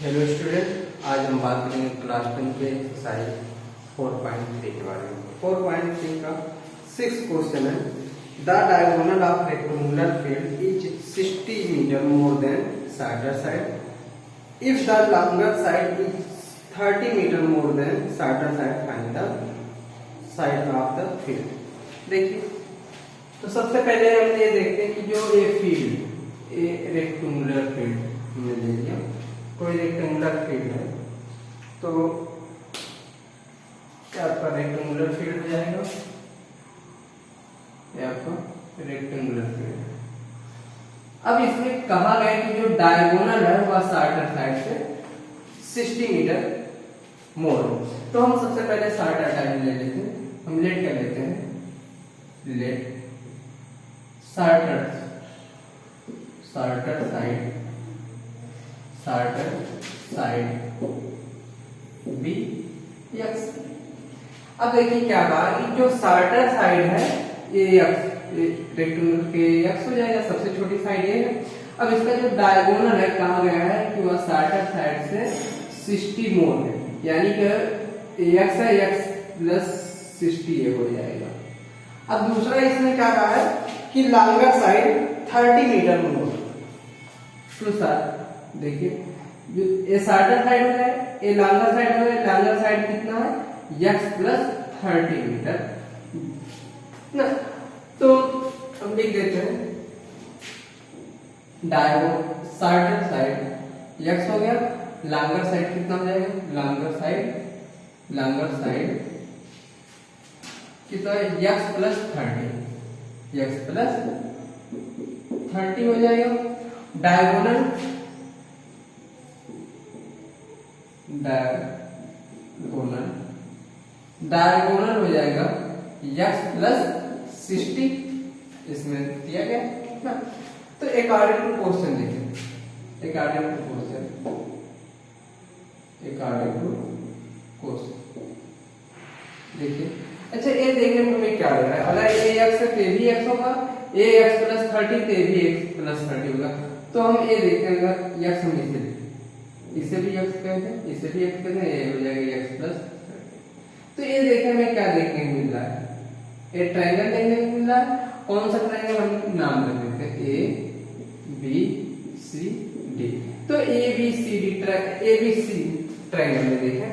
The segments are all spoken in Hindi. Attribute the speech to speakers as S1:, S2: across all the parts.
S1: हेलो स्टूडेंट, आज हम बात करेंगे क्लास 10 के एक्सरसाइज 4.3 के बारे में। 4.3 का 6 क्वेश्चन है। The diagonal of rectangular field is 60 metre more than shorter side. If the longer side is 30 metre more than shorter side, find the side of the field. देखिए, तो सबसे पहले हम ये देखते हैं कि जो ये फील्ड, ये रेक्टेंगुलर फील्ड हमने ले लिया, कोई रेक्टेंगुलर फील्ड है, तो क्या आपका रेक्टेंगुलर फील्ड हो जाएगा, ये आपका रेक्टेंगुलर फील्ड है। अब इसमें कहा गया कि जो डायगोनल है वह शॉर्टर साइड से 60 मीटर मोर। तो हम सबसे पहले शॉर्टर साइड ले लेते हैं, हम लेट कर लेते हैं, let shorter side be X. अब देखिए क्या कहा कि जो शॉर्टर साइड है ये एक्स, रेक्टेंगल के एक्स हो जाएगा, सबसे छोटी साइड ये है। अब इसका जो डायगोनल है कहा गया है कि वह शॉर्टर साइड से 60 मोर है, यानी कि एक्स है, एक्स प्लस 60 ये हो जाएगा। अब दूसरा इसमें क्या कहा है कि लॉन्गर साइड 30 मीटर मोर। तो सर देखिए, ये शॉर्टर साइड हो जाए, ये लॉन्गर साइड हो जाए। लॉन्गर साइड कितना है, x प्लस 30 मीटर ना। तो हम लिख देते हैं डायगोनल शॉर्टर साइड x हो गया, लॉन्गर साइड कितना हो जाएगा, लॉन्गर साइड कितना है, x प्लस 30 हो जाएगा। डायगोनल हो जाएगा x प्लस 60, इसमें दिया गया ना। तो अकॉर्डिंग टू क्वेश्चन देखिए, अकॉर्डिंग टू क्वेश्चन देखिए। अच्छा, ये देखने में हमें क्या लग रहा है, अगर ये x है तो ये भी x होगा, ये x प्लस 30 तो ये भी x प्लस 30 होगा। तो हम ये देखेंगे x, हम इसे भी x कहते हैं, इसे भी x कहते हैं, ये हो जाएगा x प्लस 30। तो ये देखने में क्या देखने को मिल रहा है, ये ट्रायंगल देखने को मिल रहा है। कौन सा ट्रायंगल, हम नाम दे देते हैं A B C D। तो A B C ट्रायंगल में देखें,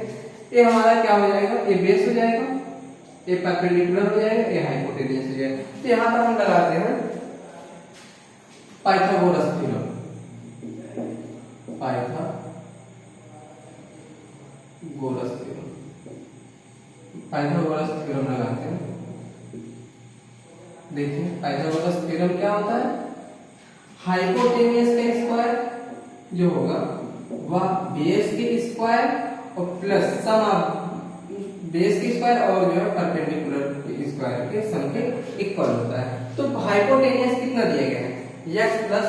S1: ये हमारा क्या हो जाएगा, ये बेस हो जाएगा, ये परपेंडिकुलर हो जाएगा, ये हाइपोटेन्यूज हो जाएगा। तो यहाँ पर हम लगाते हैं पाइथागोरस थ्योरम, पाइथागोरस थ्योरम लगाते हैं। देखिए पाइथागोरस थ्योरम क्या होता है, हाइपोटेन्यूज का स्क्वायर जो होगा वह बेस के स्क्वायर और प्लस सम ऑफ बेस के स्क्वायर और जो है परपेंडिकुलर के स्क्वायर के सम के इक्वल होता है। तो हाइपोटेन्यूज कितना दिया गया है, x प्लस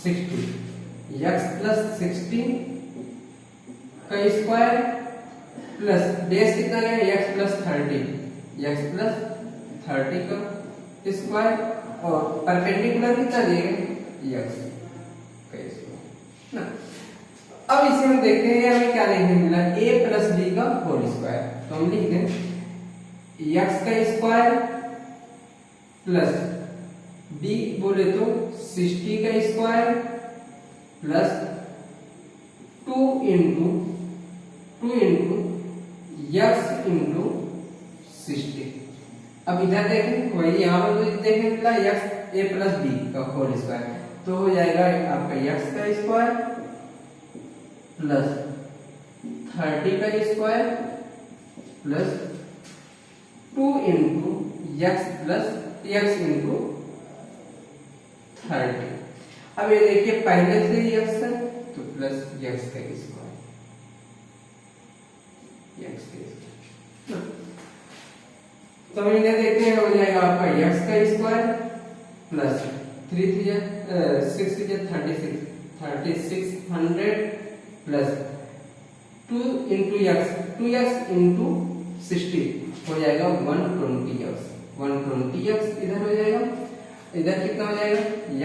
S1: 60 का स्क्वायर प्लस बेस कितना गया है, x प्लस 30 का स्क्वायर और परपेंडिकुलर कितना दिया गया, x का स्क्वायर ना। अब इसे हम देखते हैं, हमें क्या देखने मिला, a प्लस b का होल स्क्वायर। तो हम लिख दें x का स्क्वायर प्लस b बोले तो 60 का square plus 2 into x into 60। अब इधर देखें, वही यहाँ पर देखने मिला x a प्लस b का होल स्क्वायर, तो हो जाएगा आपका x का स्क्वायर प्लस 30 का square plus 2 into x plus x into 30। अब ये देखिए पहले से ही x है तो प्लस x का स्क्वायर, तो हम इन्हें देखते हैं, हो जाएगा आपका x का square plus 3600 plus 2 into x into 60 हो जाएगा 120x इधर हो जाएगा, इधर कितना हो जाएगा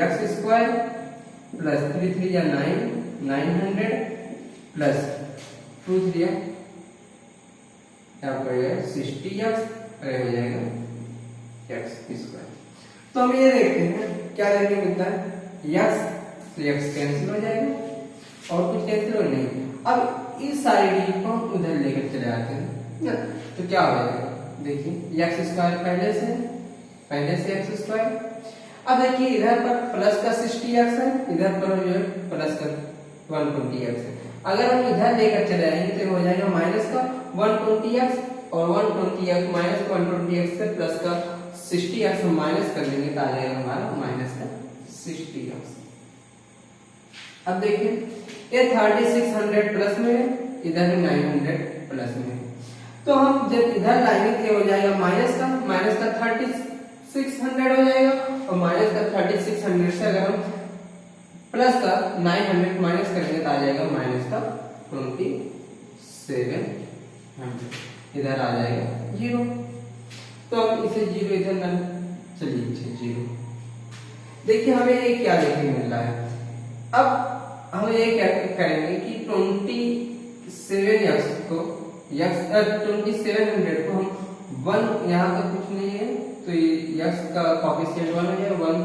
S1: x स्क्वायर प्लस 3 3 या 9 900 प्लस 2 3 आपका ये 60x अरे हो जाएगा x स्क्वायर। तो हम ये देखते हैं क्या देखने मिलता है x, तो x कैंसिल हो जाएगा और कुछ कैंसिल हो नहीं। अब इस साइड को हम उधर लेकर चले आते हैं ना, तो क्या हो जाएगा देखिए x स्क्वायर पहले से x स्क्वायर। अब देखिए इधर पर प्लस का 60x है, इधर पर जो है प्लस का 120x है। अगर हम इधर लेकर चले आएंगे तो हो जाएगा माइनस का 120x और 120x माइनस 120x से प्लस का 60x हम माइनस कर लेंगे तो आ जाएगा हमारा माइनस का 60x। अब देखिए ये 3600 प्लस में है, इधर भी 900 प्लस में है। तो हम जब इधर लाएंगे तो हो जाएगा माइनस का 3600 हो जाएगा और माइनस का 3600 से अगर हम प्लस का 900 माइनस करेंगे तो आ जाएगा माइनस का 2700, इधर आ जाएगा 0। तो अब इसे 0 इधर न चलिए 0। देखिए हमें ये क्या देखने मिल रहा है। अब हम ये क्या करेंगे कि 27x को 2700 को हम 1 यहाँ का कुछ नहीं है तो ये x का कोएफिशिएंट 1 हो जाएगा, 1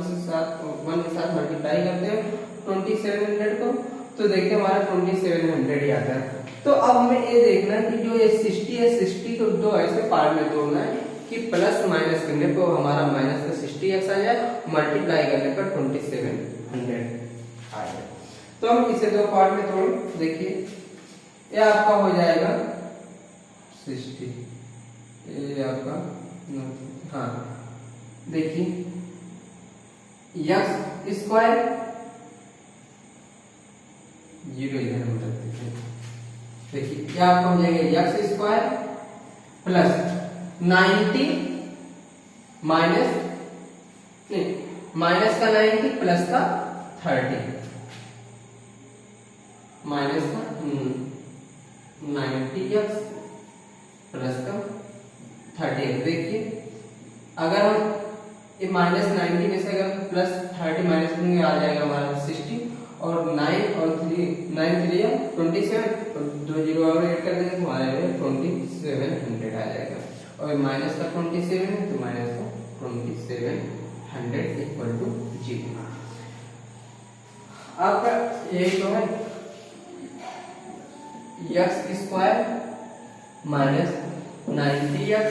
S1: के साथ मल्टीप्लाई करते हैं 2700 को तो देखते हैं हमारा 2700 ही आता है। तो अब हमें ये देखना है कि जो ये 60 है 60 को दो ऐसे पार्ट में तोड़ना है कि प्लस माइनस करने पर हमारा माइनस का 60x आ जाए, मल्टीप्लाई करने पर 2700 आ जाए। तो हम इसे दो पार्ट में तोड़ देखिए ये आपका हो जाएगा 60, ये आपका हाँ देखिए x स्क्वायर 0 इधर हम रख देते हैं। देखिए क्या आपका हो जाएगा x स्क्वायर प्लस 90 माइनस का 90 प्लस का 30 माइनस का 90x प्लस का 30x। देखिए अगर हम ये माइनस 90 में से अगर प्लस 30 माइनस करेंगे आ जाएगा हमारा 60 और 9 और 3 9 3 27 और 2 0 और ऐड कर देंगे तो हमारा 2700 आ जाएगा और माइनस का 27 है तो माइनस का 2700 इक्वल टू 0। आपका ये तो है x square minus 90x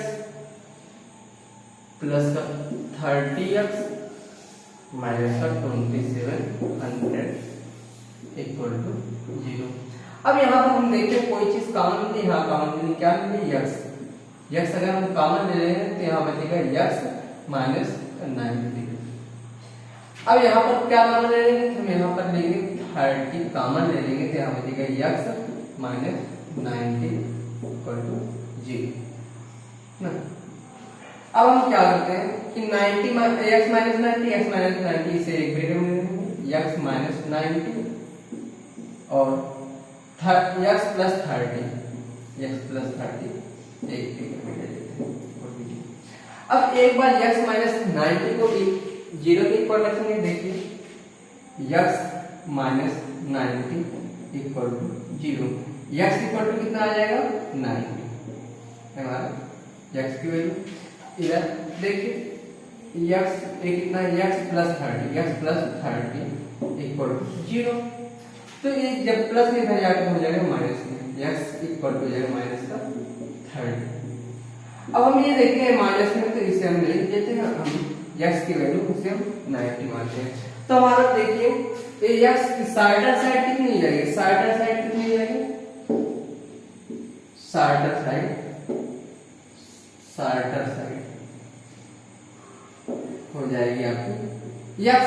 S1: plus का 30x माइनस का 2700 इक्वल टू 0। अब यहाँ पर हम देखते हैं कोई चीज कॉमन नहीं, यहाँ कॉमन नहीं, क्या मिले x अगर हम कॉमन ले रहे हैं तो यहाँ बचेगा x माइनस 90। अब यहाँ पर क्या कॉमन ले लेंगे, हम यहाँ पर लेंगे 30 कॉमन ले लेंगे तो यहाँ बचेगा x माइनस 90 इक्वल टू 0 ना। अब हम क्या करते हैं कि 90 x माइनस 90 इसे एक ब्रैकेट में लेंगे x माइनस 90 और x प्लस 30 एक ब्रैकेट में ले लेते हैं। अब एक बार x माइनस 90 को भी 0 के इक्वल रखेंगे। देखिए x minus 90 equal to 0, x equal to कितना आ जाएगा 90 हमारा x की वैल्यू। इधर देखिए x कितना x प्लस 30 इक्वल टू 0। तो ये जब प्लस में इधर जाकर हो जाएगा माइनस में, x इक्वल टू हो जाएगा माइनस का 30। अब हम ये देखते हैं माइनस में तो इसे हम लिख देते हैं, हम x की वैल्यू उसे हम 90 मानते हैं। तो हमारा देखिए ये x की साइडर साइड कितनी जाएगी, साइडर साइड हो जाएगी आपकी x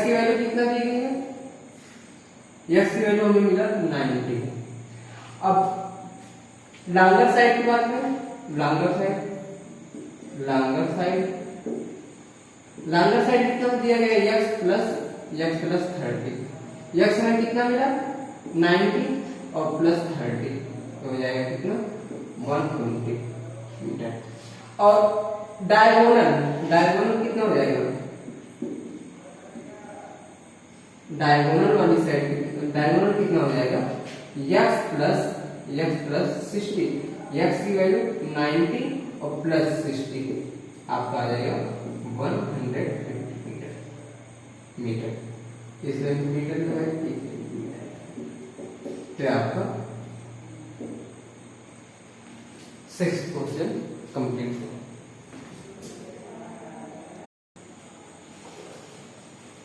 S1: की वैल्यू कितना दी गई है, x की वैल्यू हमें मिला 90। अब लॉन्गर साइड की बात करें, लॉन्गर साइड कितना दिया गया x प्लस 30, x में कितना मिला 90 और प्लस 30 तो हो जाएगा कितना 120 मीटर। और डायगोनल कितना हो जाएगा, डायगोनल वाली साइड डायगोनल कितना हो जाएगा, x प्लस 60, x की वैल्यू 90 और प्लस 60 आपका आ जाएगा 150 मीटर। इसमें मीटर में है तो आपका 6 क्वेश्चन कंप्लीट हुआ।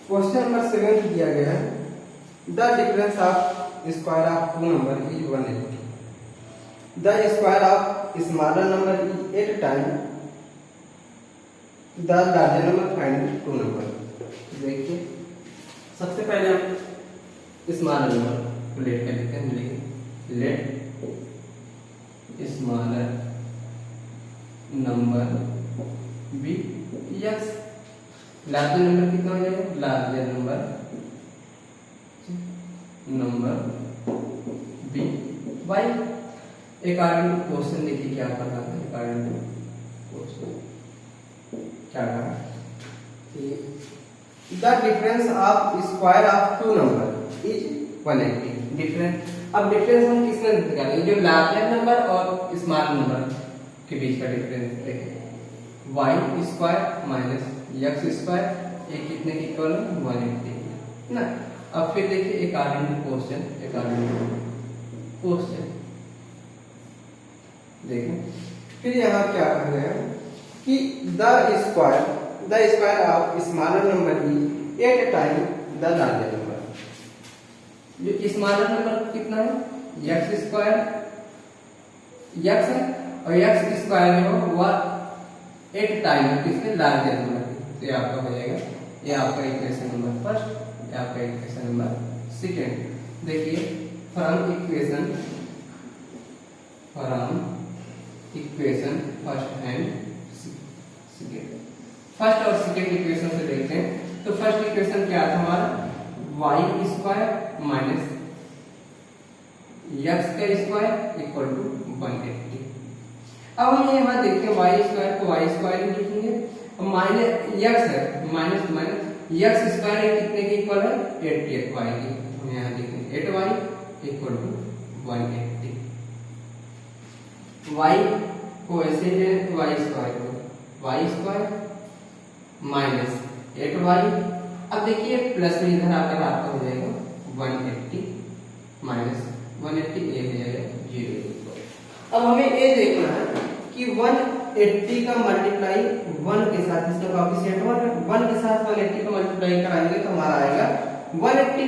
S1: क्वेश्चन नंबर 7 दिया गया है, the difference of square of two number is 180, the square of smaller number is 8 time the larger number, find two number. देखिए सबसे पहले हम स्मॉलर नंबर को लेट कर लेते हैं, लिखें let smaller number be x, larger number कितना हो जाएगा, larger number be y. According to question देखिए क्या कर रहा है, अकॉर्डिंग टू क्वेश्चन क्या कहा, the difference of square of two number is 180। Difference, अब डिफरेंस हम किसमें निकालेंगे, जो लार्जर नंबर और स्मॉल नंबर के बीच का डिफरेंस देखें, y square minus x square, ये कितने की इक्वल है, 180 ना। अब फिर देखिए अकॉर्डिंग टू क्वेश्चन, देखें फिर यहाँ क्या कर रहे हैं कि the square of smaller number is 8 time the larger number. जो स्मॉलर नंबर कितना है, एक्स स्क्वायर एक्स है और एक्स स्क्वायर जो वह 8 टाइम किसके, लार्जर नंबर। तो ये आपका हो जाएगा, ये आपका इक्वेशन नंबर फर्स्ट, ये आपका इक्वेशन नंबर सेकेंड। देखिए from equation first and second, first और सेकेंड इक्वेशन से देखते हैं। तो फर्स्ट इक्वेशन क्या था हमारा, वाई स्क्वायर माइनस एक्स का स्क्वायर इक्वल टू 180। अब हम यहाँ देखते हैं वाई स्क्वायर को वाई स्क्वायर ही लिखेंगे, माइनस एक्स है माइनस एक्स स्क्वायर कितने के इक्वल है, 8 वाई की। हम यहाँ देखें 8 वाई इक्वल टू 180। वाई को ऐसे है, वाई स्क्वायर माइनस 8 वाई। अब देखिए प्लस में इधर आकर आपका हो जाएगा 180 माइनस 180, ये हो जाएगा 0। अब हमें ये देखना है कि 180 का मल्टीप्लाई 1 के साथ, इसका कोएफिशिएंट 1 के साथ 180 का मल्टीप्लाई कराएंगे तो हमारा आएगा 180।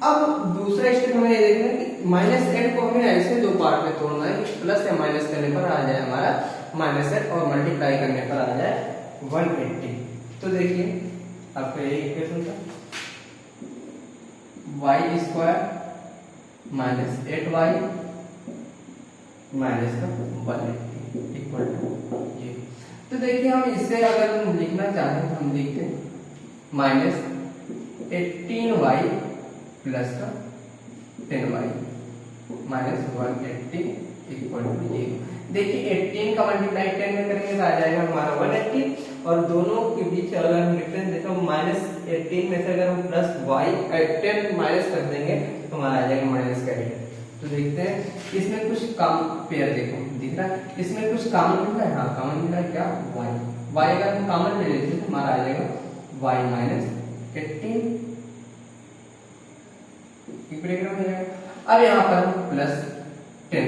S1: अब दूसरा स्टेप हमें ये देखना है कि -8 को हमें ऐसे दो पार्ट में तोड़ना है कि प्लस या माइनस करने पर आ जाए हमारा -8 और मल्टीप्लाई करने पर आ जाए 180। तो देखिए आपका ये इक्वेशन था, y square minus 8 y minus का 180 इक्वल टू 0। तो देखिए हम इससे अगर हम लिखना चाहें तो हम लिखते हैं माइनस 18 वाई प्लस का 10 वाई माइनस 180 इक्वल टू 0। देखिए 18 का मल्टीप्लाई 10 में करेंगे तो आ जाएगा हमारा 180, और दोनों के बीच अगर हम डिफरेंस देखें -18 में से अगर हम प्लस वाई 10 माइनस कर देंगे तो हमारा आ जाएगा माइनस का 8। तो देखते हैं इसमें कुछ कम पेयर देखो दिख रहा है, इसमें कुछ कॉमन मिल रहा है, हाँ कॉमन मिल रहा है क्या, वाई अगर हम कॉमन ले लेते तो हमारा आ जाएगा वाई माइनस 18 हो जाएगा। अब यहाँ पर प्लस 10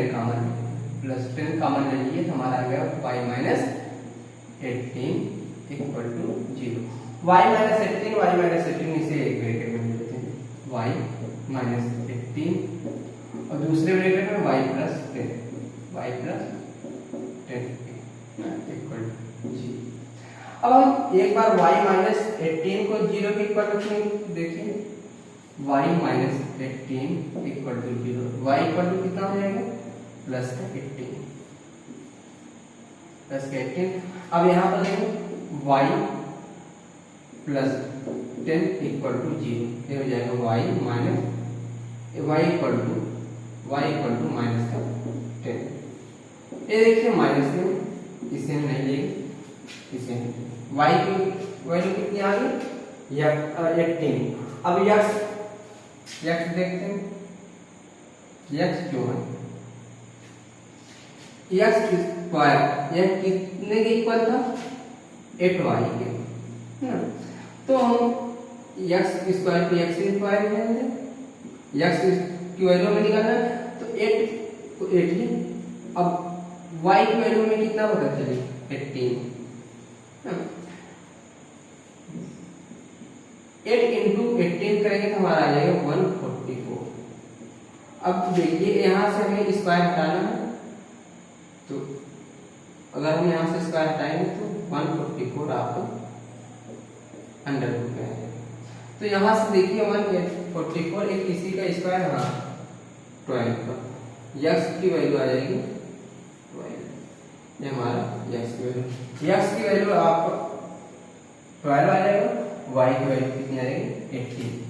S1: कॉमन ले लिए तो हमारा आ गया y minus 18 equal to 0। Y minus 18 इसे एक ब्रैकेट में ले लेते हैं, वाई माइनस 18 और दूसरे ब्रैकेट में वाई प्लस 10 इक्वल टू 0। अब हम एक बार वाई माइनस 18 को 0 के इक्वल रखेंगे। देखिए y minus 18 equal to 0, y equal to कितना हो जाएगा, प्लस का 18। अब यहाँ पर देखें वाई प्लस 10 इक्वल टू 0, ये हो जाएगा वाई इक्वल टू माइनस का 10। ये देखिए माइनस में इसे हम नहीं लेंगे, इसे वाई की वैल्यू कितनी आ गई, 18। अब एक्स देखते हैं, एक्स जो है एक्स स्क्वायर यह कितने के इक्वल था, 8y के, है ना। तो हम एक्स स्क्वायर पे एक्स स्क्वायर लेंगे, एक्स की वैल्यू में निकालना है तो 8 तो 8 ही, अब y की वैल्यू में कितना पता चले 18, 8 इंटू 18 करेंगे तो हमारा आ जाएगा 144। अब देखिए यहाँ से हमें स्क्वायर हटाना है, तो अगर हम यहाँ से स्क्वायर हटाएंगे तो 144 आपको अंडर रूट में आएगा। तो यहाँ से देखिए 144 एक इसी का स्क्वायर, हाँ 12 का, यक्स की वैल्यू आ जाएगी 12, ये हमारा यक्स की वैल्यू, यक्स की वैल्यू आपको 12 आ जाएगा, वाई की वैल्यू कितनी आएगी 18।